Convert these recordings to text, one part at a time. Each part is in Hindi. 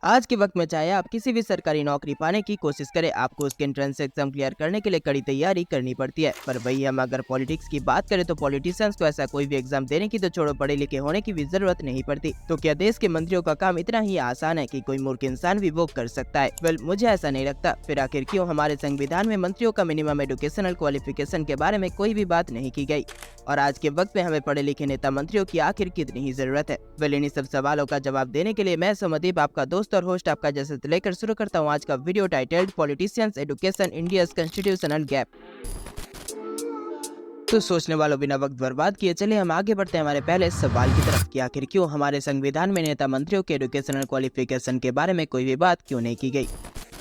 आज के वक्त में चाहे आप किसी भी सरकारी नौकरी पाने की कोशिश करें, आपको उसके एंट्रेंस एग्जाम क्लियर करने के लिए कड़ी तैयारी करनी पड़ती है। पर वही हम अगर पॉलिटिक्स की बात करें तो पॉलिटिशियंस को ऐसा कोई भी एग्जाम देने की तो छोड़ो, पढ़े लिखे होने की भी जरूरत नहीं पड़ती। तो क्या देश के मंत्रियों का काम इतना ही आसान है कि कोई मूर्ख इंसान भी वो कर सकता है? वेल, मुझे ऐसा नहीं लगता। फिर आखिर क्यों हमारे संविधान में मंत्रियों का मिनिमम एजुकेशनल क्वालिफिकेशन के बारे में कोई भी बात नहीं की गई? और आज के वक्त में हमें पढ़े लिखे नेता मंत्रियों की आखिर कितनी ही जरूरत है? वेल, इन्हीं सब सवालों का जवाब देने के लिए मैं सोमदीप, आपका दोस्त और होस्ट, आपका जैसे लेकर शुरू करता हूँ आज का video titled politicians education India's constitutional gap. तो सोचने वालों, बिना वक्त बर्बाद किए चलिए हम आगे बढ़ते हैं हमारे पहले सवाल की तरफ कि आखिर क्यों हमारे संविधान में नेता मंत्रियों के एजुकेशनल क्वालिफिकेशन के बारे में कोई भी बात क्यों नहीं की गई।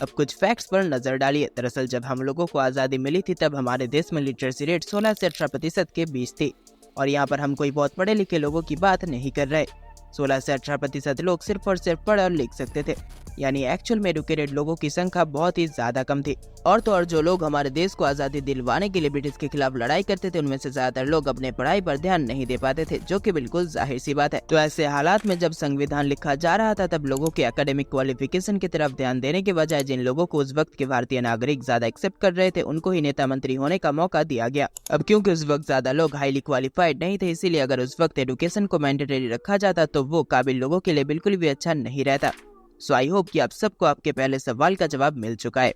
अब कुछ फैक्ट्स पर नजर डालिए। दरअसल जब हम लोगों को आज़ादी मिली थी तब हमारे देश में लिटरेसी रेट 16 से 18% के बीच थी। और यहाँ पर हम कोई बहुत पढ़े लिखे लोगों की बात नहीं कर रहे। 16 से 18% लोग सिर्फ और सिर्फ पढ़ और लिख सकते थे, यानी एक्चुअल में एडुकेटेड लोगों की संख्या बहुत ही ज्यादा कम थी। और तो और जो लोग हमारे देश को आज़ादी दिलवाने के लिए ब्रिटिश के खिलाफ लड़ाई करते थे उनमें से ज्यादातर लोग अपने पढ़ाई पर ध्यान नहीं दे पाते थे, जो कि बिल्कुल जाहिर सी बात है। तो ऐसे हालात में जब संविधान लिखा जा रहा था तब लोगों के एकेडमिक क्वालिफिकेशन की तरफ ध्यान देने के बजाय जिन लोगों को उस वक्त के भारतीय नागरिक ज्यादा एक्सेप्ट कर रहे थे उनको ही नेता मंत्री होने का मौका दिया गया। अब क्योंकि उस वक्त ज्यादा लोग हाईली क्वालिफाइड नहीं थे, इसीलिए अगर उस वक्त एजुकेशन को मैंडेटरी रखा जाता तो वो काबिल लोगों के लिए बिल्कुल भी अच्छा नहीं रहता। सो आई होप कि आप सबको आपके पहले सवाल का जवाब मिल चुका है।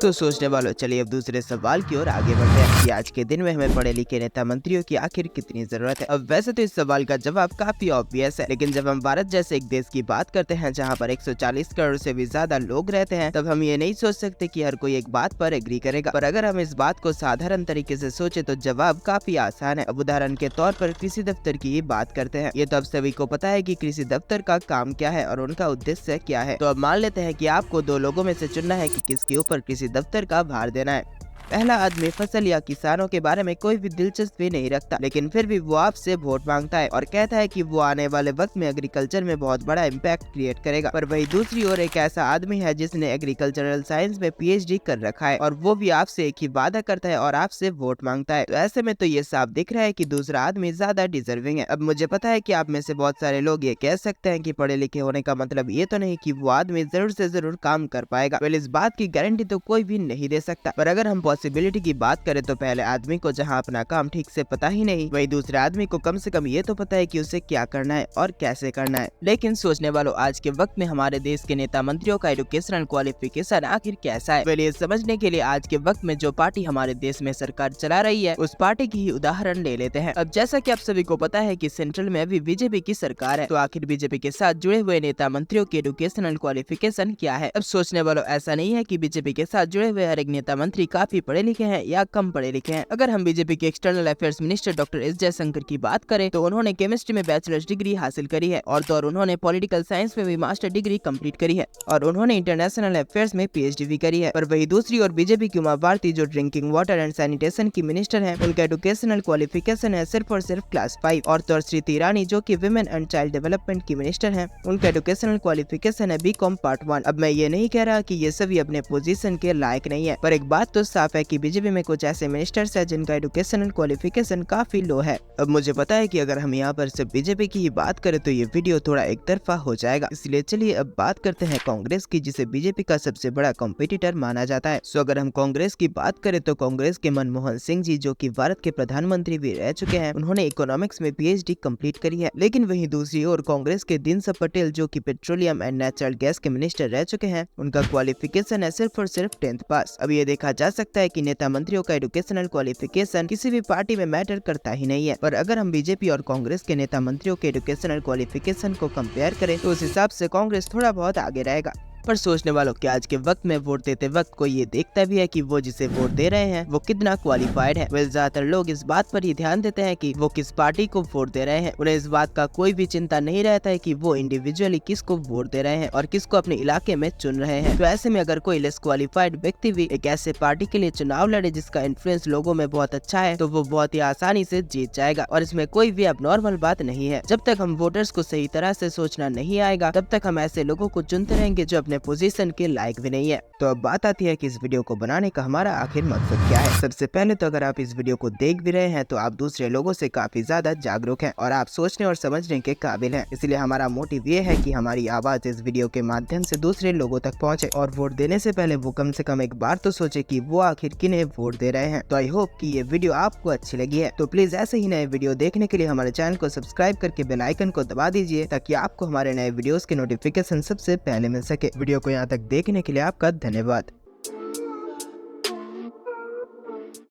तो सोचने वालों, चलिए अब दूसरे सवाल की ओर आगे बढ़ते हैं कि आज के दिन में हमें पढ़े लिखे नेता मंत्रियों की आखिर कितनी जरूरत है। अब वैसे तो इस सवाल का जवाब काफी ऑब्वियस है, लेकिन जब हम भारत जैसे एक देश की बात करते हैं जहां पर 140 करोड़ से भी ज्यादा लोग रहते हैं, तब हम ये नहीं सोच सकते कि हर कोई एक बात पर एग्री करेगा। पर अगर हम इस बात को साधारण तरीके से सोचे तो जवाब काफी आसान है। अब उदाहरण के तौर पर कृषि दफ्तर की ही बात करते हैं। ये तो अब सभी को पता है कि कृषि दफ्तर का काम क्या है और उनका उद्देश्य क्या है। तो अब मान लेते हैं कि आपको दो लोगों में से चुनना है कि किसके ऊपर कृषि दफ्तर का भार देना है। पहला आदमी फसल या किसानों के बारे में कोई भी दिलचस्पी नहीं रखता, लेकिन फिर भी वो आपसे वोट मांगता है और कहता है कि वो आने वाले वक्त में एग्रीकल्चर में बहुत बड़ा इम्पैक्ट क्रिएट करेगा। पर वही दूसरी ओर एक ऐसा आदमी है जिसने एग्रीकल्चरल साइंस में PhD कर रखा है और वो भी आपसे एक ही वादा करता है और आपसे वोट मांगता है। तो ऐसे में तो ये साफ दिख रहा है कि दूसरा आदमी ज्यादा डिजर्विंग है। अब मुझे पता है कि आप में से बहुत सारे लोग ये कह सकते हैं कि पढ़े लिखे होने का मतलब ये तो नहीं कि वो आदमी जरूर से जरूर काम कर पाएगा। वेल, इस बात की गारंटी तो कोई भी नहीं दे सकता। पर अगर हम पॉसिबिलिटी की बात करें तो पहले आदमी को जहां अपना काम ठीक से पता ही नहीं, वही दूसरे आदमी को कम से कम ये तो पता है कि उसे क्या करना है और कैसे करना है। लेकिन सोचने वालों, आज के वक्त में हमारे देश के नेता मंत्रियों का एजुकेशनल क्वालिफिकेशन आखिर कैसा है? ये समझने के लिए आज के वक्त में जो पार्टी हमारे देश में सरकार चला रही है उस पार्टी की ही उदाहरण ले लेते हैं। अब जैसा कि आप सभी को पता है कि सेंट्रल में अभी बीजेपी की सरकार है, तो आखिर बीजेपी के साथ जुड़े हुए नेता मंत्रियों की एजुकेशनल क्वालिफिकेशन क्या है? अब सोचने वालों, ऐसा नहीं है कि बीजेपी के साथ जुड़े हुए हर एक नेता मंत्री काफी पढ़े लिखे हैं या कम पढ़े लिखे हैं। अगर हम बीजेपी के external affairs minister doctor S Jaishankar की बात करें तो उन्होंने केमिस्ट्री में बैचलर्स डिग्री हासिल करी है और तो और उन्होंने पॉलिटिकल साइंस में भी मास्टर डिग्री कंप्लीट करी है और उन्होंने इंटरनेशनल अफेयर्स में PhD भी करी है। पर वही दूसरी ओर बीजेपी की उमा भारती जो ड्रिंकिंग वाटर एंड सैनिटेशन की मिनिस्टर है, उनका एजुकेशनल क्वालिफिकेशन है सिर्फ और सिर्फ क्लास 5। और तो और स्मृति ईरानी जो की विमेन एंड चाइल्ड डेवलपमेंट की मिनिस्टर है, उनका एजुकेशनल क्वालिफिकेशन है BCom पार्ट 1। अब मैं ये नहीं कह रहा कि ये सभी अपने पोजीशन के लायक नहीं है, पर एक बात तो साफ है कि बीजेपी में कुछ ऐसे मिनिस्टर्स है जिनका एजुकेशनल क्वालिफिकेशन काफी लो है। अब मुझे पता है कि अगर हम यहाँ पर सिर्फ बीजेपी की ही बात करें तो ये वीडियो थोड़ा एक तरफा हो जाएगा, इसलिए चलिए अब बात करते हैं कांग्रेस की, जिसे बीजेपी का सबसे बड़ा कॉम्पिटिटर माना जाता है। सो अगर हम कांग्रेस की बात करें तो कांग्रेस के मनमोहन सिंह जी जो कि भारत के प्रधानमंत्री भी रह चुके हैं, उन्होंने इकोनॉमिक्स में PhD कंप्लीट करी है। लेकिन वहीं दूसरी ओर कांग्रेस के दिनसब पटेल जो कि पेट्रोलियम एंड नेचुरल गैस के मिनिस्टर रह चुके हैं, उनका क्वालिफिकेशन है सिर्फ और सिर्फ 10th पास। अब ये देखा जा सकता है कि नेता मंत्रियों का एजुकेशनल क्वालिफिकेशन किसी भी पार्टी में मैटर करता ही नहीं है। पर अगर हम बीजेपी और कांग्रेस के नेता मंत्रियों के एजुकेशनल क्वालिफिकेशन को कंपेयर करें तो उस हिसाब से कांग्रेस थोड़ा बहुत आगे रहेगा। पर सोचने वालों, कि आज के वक्त में वोट देते वक्त कोई ये देखता भी है कि वो जिसे वोट दे रहे हैं वो कितना क्वालिफाइड है? ज्यादातर लोग इस बात पर ही ध्यान देते हैं कि वो किस पार्टी को वोट दे रहे हैं। उन्हें इस बात का कोई भी चिंता नहीं रहता है कि वो इंडिविजुअली किसको वोट दे रहे हैं और किसको अपने इलाके में चुन रहे हैं। तो ऐसे में अगर कोई लेस क्वालिफाइड व्यक्ति भी एक ऐसे पार्टी के लिए चुनाव लड़े जिसका इन्फ्लुएंस लोगों में बहुत अच्छा है, तो वो बहुत ही आसानी से जीत जाएगा और इसमें कोई भी अबनॉर्मल बात नहीं है। जब तक हम वोटर्स को सही तरह से सोचना नहीं आएगा तब तक हम ऐसे लोगों को चुनते रहेंगे जो अपने अपने पोजीशन के लायक भी नहीं है। तो अब बात आती है कि इस वीडियो को बनाने का हमारा आखिर मकसद क्या है। सबसे पहले तो अगर आप इस वीडियो को देख भी रहे हैं तो आप दूसरे लोगों से काफी ज्यादा जागरूक हैं और आप सोचने और समझने के काबिल हैं। इसलिए हमारा मोटिव ये है कि हमारी आवाज इस वीडियो के माध्यम से दूसरे लोगों तक पहुंचे और वोट देने से पहले वो कम से कम एक बार तो सोचे कि वो आखिर किन्हें वोट दे रहे हैं। तो आई होप कि ये वीडियो आपको अच्छी लगी है। तो प्लीज ऐसे ही नए वीडियो देखने के लिए हमारे चैनल को सब्सक्राइब करके बेल आइकन को दबा दीजिए ताकि आपको हमारे नए वीडियोस के नोटिफिकेशन सबसे पहले मिल सके। वीडियो को यहाँ तक देखने के लिए आपका धन्यवाद।